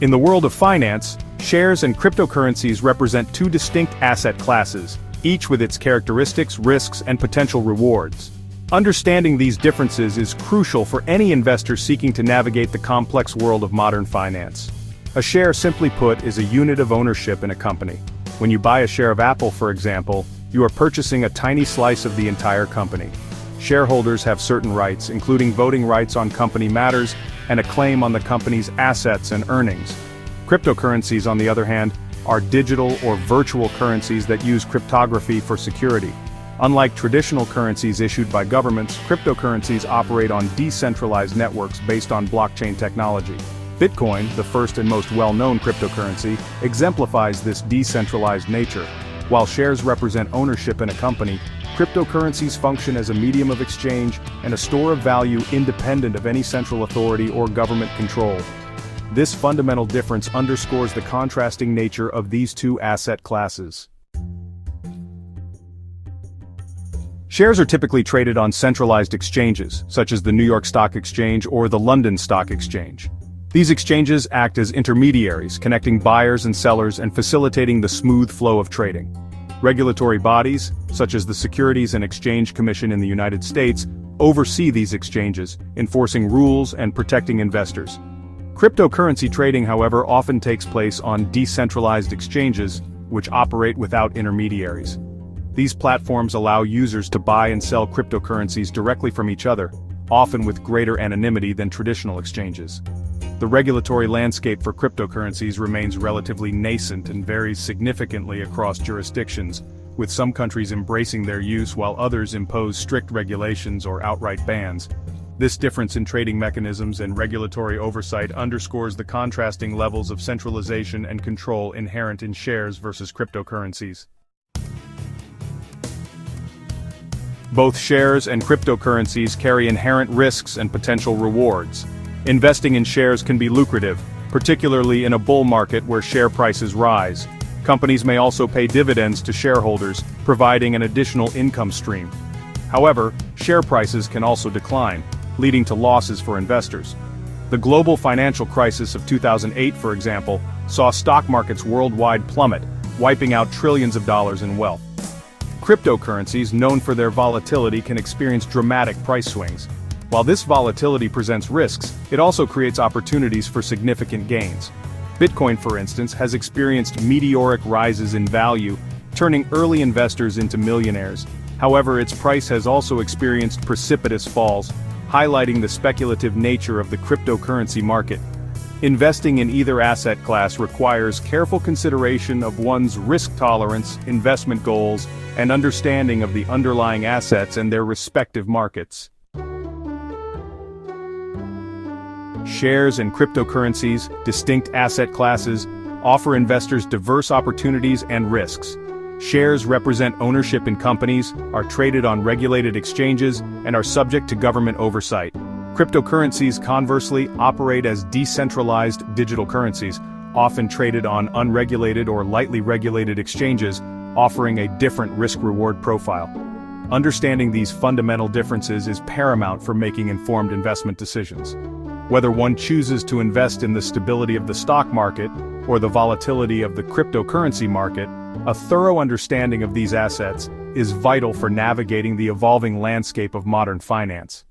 In the world of finance, shares and cryptocurrencies represent two distinct asset classes, each with its characteristics, risks, and potential rewards. Understanding these differences is crucial for any investor seeking to navigate the complex world of modern finance. A share, simply put, is a unit of ownership in a company. When you buy a share of Apple, for example, you are purchasing a tiny slice of the entire company. Shareholders have certain rights, including voting rights on company matters and a claim on the company's assets and earnings. Cryptocurrencies, on the other hand, are digital or virtual currencies that use cryptography for security. Unlike traditional currencies issued by governments, cryptocurrencies operate on decentralized networks based on blockchain technology. Bitcoin, the first and most well-known cryptocurrency, exemplifies this decentralized nature. While shares represent ownership in a company, cryptocurrencies function as a medium of exchange and a store of value independent of any central authority or government control. This fundamental difference underscores the contrasting nature of these two asset classes. Shares are typically traded on centralized exchanges, such as the New York Stock Exchange or the London Stock Exchange. These exchanges act as intermediaries, connecting buyers and sellers and facilitating the smooth flow of trading. Regulatory bodies, such as the Securities and Exchange Commission in the United States, oversee these exchanges, enforcing rules and protecting investors. Cryptocurrency trading, however, often takes place on decentralized exchanges, which operate without intermediaries. These platforms allow users to buy and sell cryptocurrencies directly from each other, often with greater anonymity than traditional exchanges. The regulatory landscape for cryptocurrencies remains relatively nascent and varies significantly across jurisdictions, with some countries embracing their use while others impose strict regulations or outright bans. This difference in trading mechanisms and regulatory oversight underscores the contrasting levels of centralization and control inherent in shares versus cryptocurrencies. Both shares and cryptocurrencies carry inherent risks and potential rewards. Investing in shares can be lucrative, particularly in a bull market where share prices rise. Companies may also pay dividends to shareholders, providing an additional income stream. However, share prices can also decline, leading to losses for investors. The global financial crisis of 2008, for example, saw stock markets worldwide plummet, wiping out trillions of dollars in wealth. Cryptocurrencies, known for their volatility, can experience dramatic price swings. While this volatility presents risks, it also creates opportunities for significant gains. Bitcoin, for instance, has experienced meteoric rises in value, turning early investors into millionaires. However, its price has also experienced precipitous falls, highlighting the speculative nature of the cryptocurrency market. Investing in either asset class requires careful consideration of one's risk tolerance, investment goals, and understanding of the underlying assets and their respective markets. Shares and cryptocurrencies, distinct asset classes, offer investors diverse opportunities and risks. Shares represent ownership in companies, are traded on regulated exchanges, and are subject to government oversight. Cryptocurrencies, conversely, operate as decentralized digital currencies, often traded on unregulated or lightly regulated exchanges, offering a different risk-reward profile. Understanding these fundamental differences is paramount for making informed investment decisions. Whether one chooses to invest in the stability of the stock market or the volatility of the cryptocurrency market, a thorough understanding of these assets is vital for navigating the evolving landscape of modern finance.